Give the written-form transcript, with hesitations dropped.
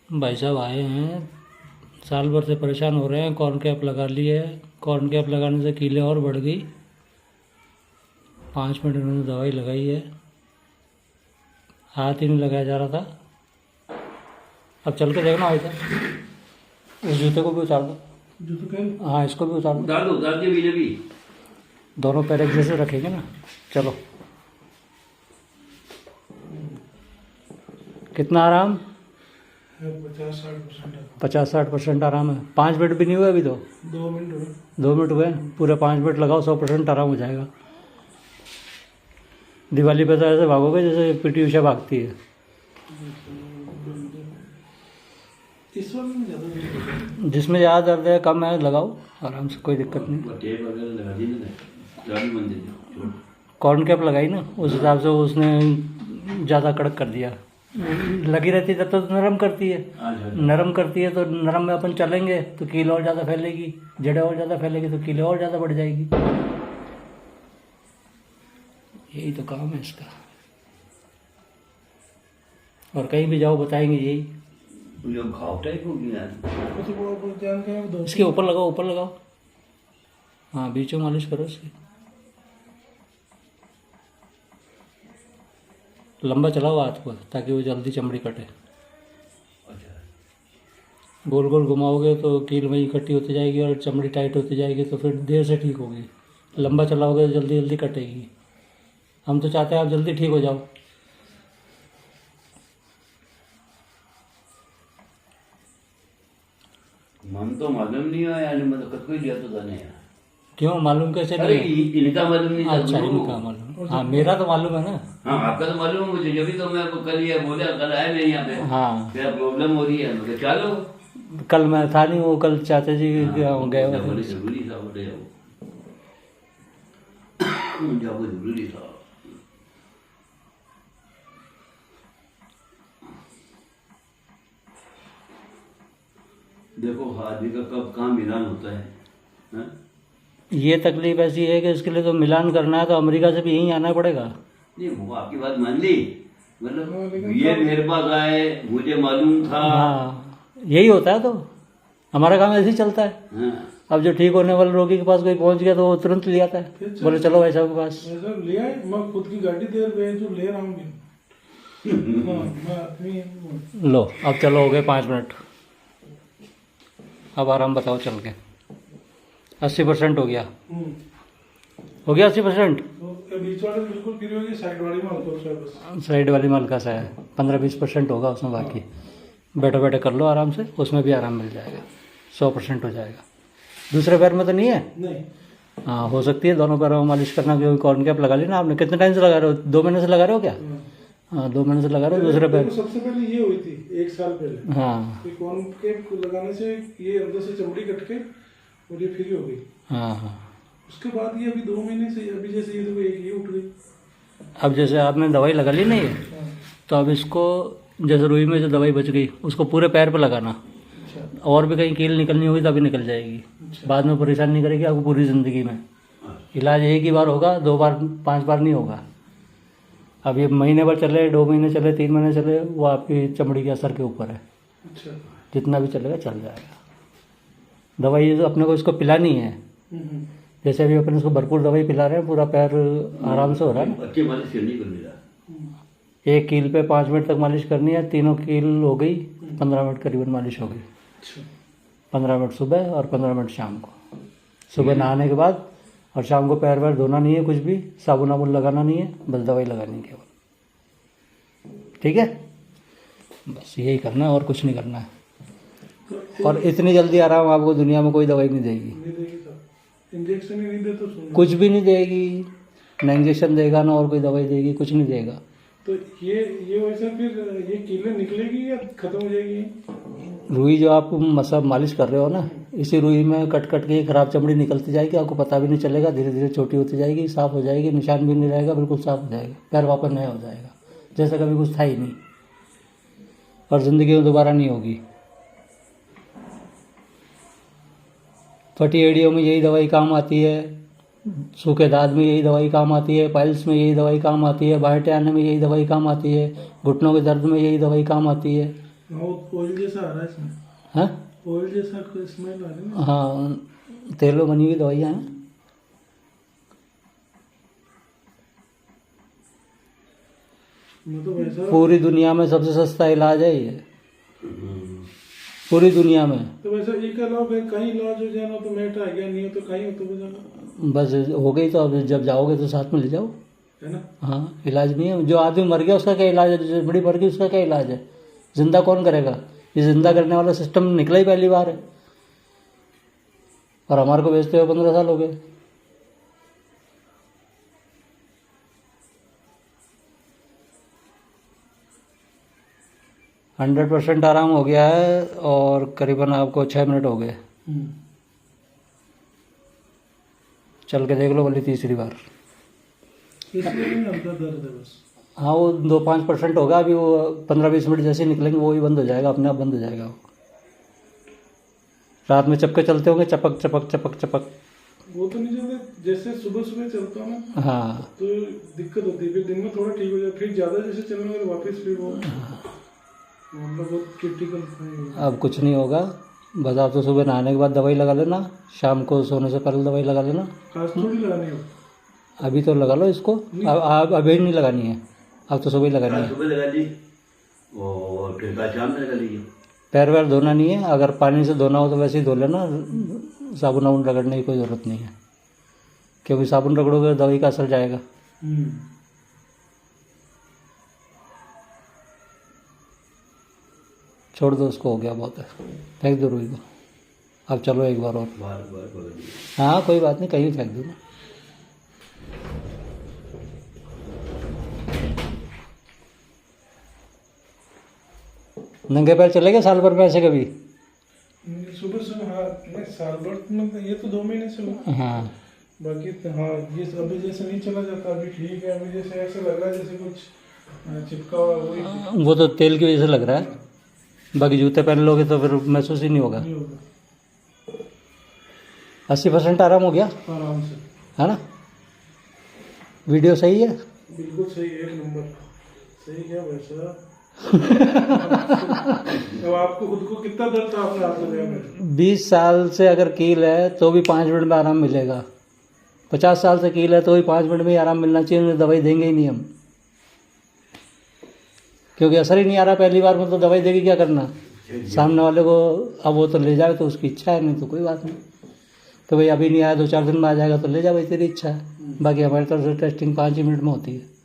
भाई साहब आए हैं, साल भर से परेशान हो रहे हैं। कॉर्न कैप लगा लिए है। कॉर्न कैप लगाने से कीलें और बढ़ गई। 5 मिनट इन्होंने दवाई लगाई है, हाथ ही नहीं लगाया जा रहा था। अब चल के देखना भाई साहब, उस जूते को भी उतार दो। हाँ, इसको भी उतार दो। उतार दिए बीजे भी। दोनों पैर एक जैसे रखेंगे ना। चलो, कितना आराम? 50-60% आराम है। 5 मिनट भी नहीं हुए अभी तो। 2 मिनट हुए। पूरे 5 मिनट लगाओ, 100% आराम हो जाएगा। दिवाली पे तो ऐसे भागोगे जैसे पीटी उषा भागती है। जिसमें ज़्यादा दर्द है, कम है, लगाओ आराम से, कोई दिक्कत नहीं। कॉर्न कैप लगाई ना, उस हिसाब से उसने ज़्यादा कड़क कर दिया। लगी रहती तब तो नरम करती है। नरम करती है तो नरम में अपन चलेंगे तो कील और ज़्यादा फैलेगी, जड़ें और ज़्यादा फैलेगी तो कीलें और ज़्यादा बढ़ जाएगी। यही तो काम है इसका। और कहीं भी जाओ बताएंगे यही। घाव टाइप हो गया। इसके ऊपर लगाओ, ऊपर लगाओ। हाँ, बीच में मालिश करो इसकी। लंबा चलाओ हाथ को ताकि वो जल्दी चमड़ी कटे। गोल गोल घुमाओगे तो कील वहीं इकट्ठी होती जाएगी और चमड़ी टाइट होती जाएगी, तो फिर देर से ठीक होगी। लंबा चलाओगे तो जल्दी जल्दी कटेगी। हम तो चाहते हैं आप जल्दी ठीक हो जाओ। मन तो मालूम नहीं है यार, मतलब कत कोई लिया तो जाने यार। क्यों मालूम कैसे अरे नहीं? इनका मालूम नहीं था। अच्छा, इनका मालूम। हाँ, मेरा तो मालूम है ना। हाँ, आपका तो मालूम है मुझे, जब तो मैं कल ये बोला, कल आया मैं यहाँ पे। हाँ, क्या प्रॉब्लम हो रही है? मैं चलो। कल मैं था नहीं, वो कल चाचा जी गए हुए थे। जरूरी था, बोले जाओ, जरूरी था। देखो आदमी का कब कहाँ मिलान होता है, हाँ? ये तकलीफ ऐसी है कि इसके लिए तो मिलान करना है तो अमेरिका से भी यहीं आना पड़ेगा। नहीं, वो आपकी बात मान ली, मतलब ये मेरे पास आए, मुझे मालूम था। हाँ, यही होता है। तो हमारा काम ऐसे ही चलता है। हाँ। अब जो ठीक होने वाले रोगी के पास कोई पहुंच गया तो वो तुरंत ले आता है, बोले चलो भाई साहब के पास। ले आए, मैं खुद की गाड़ी दे जो ले रहा हूँ। लो, अब चलो, हो गए 5 मिनट। अब आराम बताओ चल के। 80% हो गया। हो गया 80%। तो बीच वाले बिल्कुल फ्री होगी, साइड वाली में हल्का सा बस। साइड वाली में हल्का सा है, 15-20% होगा उसमें। बाकी बैठे बैठे कर लो आराम से, उसमें भी आराम मिल जाएगा। 100% हो जाएगा। दूसरे पैर में तो नहीं है? नहीं। हाँ, हो सकती है दोनों पैरों में मालिश करना। क्योंकि कॉर्न कैप लगा ली ना आपने। कितने टाइम से लगा रहे हो? 2 महीने से लगा रहे हो क्या? हाँ, 2 महीने से लगा रहे हो। दूसरे पैर सबसे पहले ये हुई थी 1 साल पहले। हाँ, कॉर्न कैप लगाने से ये अंदर से चमड़ी कट के और ये फ्री हो गई। हाँ, हाँ। उसके बाद ये अभी 2 महीने से, अभी जैसे ये देखो एक ये उठ गई। अब जैसे आपने दवाई लगा ली नहीं है, तो अब इसको जैसे रुई में जो दवाई बच गई उसको पूरे पैर पे लगाना। और भी कहीं कील निकलनी होगी तभी निकल जाएगी। बाद में परेशान नहीं करेगी आपको पूरी ज़िंदगी में। इलाज एक ही बार होगा, 2 बार 5 बार नहीं होगा। अब ये महीने भर चले, 2 महीने चले, 3 महीने चले, वो आपकी चमड़ी के असर के ऊपर है। जितना भी चलेगा चल जाएगा। दवाई जो अपने को इसको पिलानी है, जैसे अभी अपन इसको भरपूर दवाई पिला रहे हैं, पूरा पैर आराम से हो रहा है ना। अच्छी मालिश करनी कर मेरा। एक कील पे 5 मिनट तक मालिश करनी है। तीनों कील हो गई, 15 मिनट करीबन मालिश हो गई। 15 मिनट सुबह और 15 मिनट शाम को। सुबह नहाने के बाद, और शाम को पैर वैर धोना नहीं है, कुछ भी साबुन वाबुन लगाना नहीं है, बस दवाई लगानी है केवल। ठीक है, बस यही करना है और कुछ नहीं करना है। और इतनी जल्दी आराम आपको दुनिया में कोई दवाई नहीं देगी। इंजेक्शन ही नहीं दे तो कुछ भी नहीं देगी, ना इंजेक्शन देगा ना और कोई दवाई देगी, कुछ नहीं देगा। तो ये वैसे फिर ये कीलें निकलेगी या खत्म हो जाएगी? रुई जो आप मसाज मालिश कर रहे हो ना, इसी रुई में कट कट के खराब चमड़ी निकलती जाएगी, आपको पता भी नहीं चलेगा। धीरे धीरे छोटी होती जाएगी, साफ हो जाएगी, निशान भी नहीं रहेगा, बिल्कुल साफ हो जाएगा। पैर वापस नया हो जाएगा जैसे कभी कुछ था ही नहीं, और ज़िंदगी में दोबारा नहीं होगी। फटी एड़ियों में यही दवाई काम आती है, सूखे दांत में यही दवाई काम आती है, पाइल्स में यही दवाई काम आती है, बाहर आने में यही दवाई काम आती है, घुटनों के दर्द में यही दवाई काम आती है। वो ऑयल जैसा आ रहा है इसमें, हाँ ऑयल जैसा स्मेल आ रही है ना। हाँ, तेलों बनी हुई दवाइयाँ हैं। मतलब ऐसा पूरी दुनिया में सबसे सस्ता इलाज है ये, पूरी दुनिया में। तो वैसा एक अलावा फिर कहीं इलाज हो जाना तो मैट आ गया, नहीं हो तो कहीं हो तो हो जाना, बस हो गई तो अब जब जाओगे तो साथ में ले जाओ। है ना। हाँ, इलाज नहीं है। जो आदमी मर गया उसका क्या इलाज है, जो बड़ी मर गई उसका क्या इलाज है? जिंदा कौन करेगा? ये जिंदा करने वाला सिस्टम निकला ही पहली बार है, और हमारे को बेचते हुए 15 साल हो गए। हंड्रेड % आराम हो गया है, और करीबन आपको 6 मिनट हो गए। चल के देख लो भले तीसरी बार। इसलिए नहीं हल्का दर्द है बस। हाँ, वो 2-5% होगा अभी, वो 15-20 मिनट जैसे ही निकलेंगे वो ही बंद हो जाएगा, अपने आप बंद हो जाएगा वो। रात में चपके चलते होंगे, चपक चपक चपक चपक। वो तो नहीं चलते, जैसे सुबह सुबह चलता हूँ ना हाँ, तो दिक्कत होती है, फिर दिन में थोड़ा ठीक हो जाए, फिर ज्यादा जैसे चलने लगे वापस फिर वो मतलब बहुत क्रिटिकल है। अब कुछ नहीं होगा, बस आप तो सुबह नहाने के बाद दवाई लगा लेना, शाम को सोने से पहले दवाई लगा लेना। खास थोड़ी लगानी हो, अभी तो लगा लो इसको, अब अभी नहीं लगानी है, अब तो सुबह ही लगानी है। सुबह लगा ली और फिर बाद शाम में लगा लीजिए। पैर वैर धोना नहीं है, अगर पानी से धोना हो तो वैसे ही धो लेना, साबुन वाबुन रगड़ने की कोई ज़रूरत नहीं है, क्योंकि साबुन रगड़ोगे तो दवाई का असर जाएगा। छोड़ दो उसको, हो गया बहुत है, फेंक दो रुई को। अब चलो एक बार और। बार बार बार हाँ कोई बात नहीं, कहीं फेंक दो ना। नंगे पैर चले गए साल भर में ऐसे कभी? सुबह सुबह हाँ, नहीं साल भर में तो ये तो 2 महीने से हुआ। हाँ, बाकी तो हाँ ये अभी जैसे नहीं चला जाता, अभी ठीक है, अभी जैसे ऐसा लग रहा है जैसे कुछ चिपका हुआ वही वो तो तेल की वजह से लग रहा है, बाकी जूते पहन लोगे तो फिर महसूस ही नहीं होगा। नहीं होगा, 80% आराम हो गया, आराम से। है ना? वीडियो सही है? बिल्कुल सही, 1 नंबर सही। क्या वैसा अब आपको खुद को कितना दर्द था आपने हाथ लगाया में? 20 साल से अगर कील है तो भी 5 मिनट में आराम मिलेगा, 50 साल से कील है तो भी 5 मिनट में ही आराम मिलना चाहिए, उन्हें दवाई देंगे ही नहीं हम, क्योंकि असर ही नहीं आ रहा पहली बार में, तो दवाई देगी क्या करना सामने वाले को। अब वो तो ले जाए तो उसकी इच्छा है, नहीं तो कोई बात नहीं। तो भाई अभी नहीं आया 2-4 दिन में आ जाएगा तो ले जा भाई, तेरी इच्छा है। बाकी हमारी तरफ से टेस्टिंग 5 ही मिनट में होती है।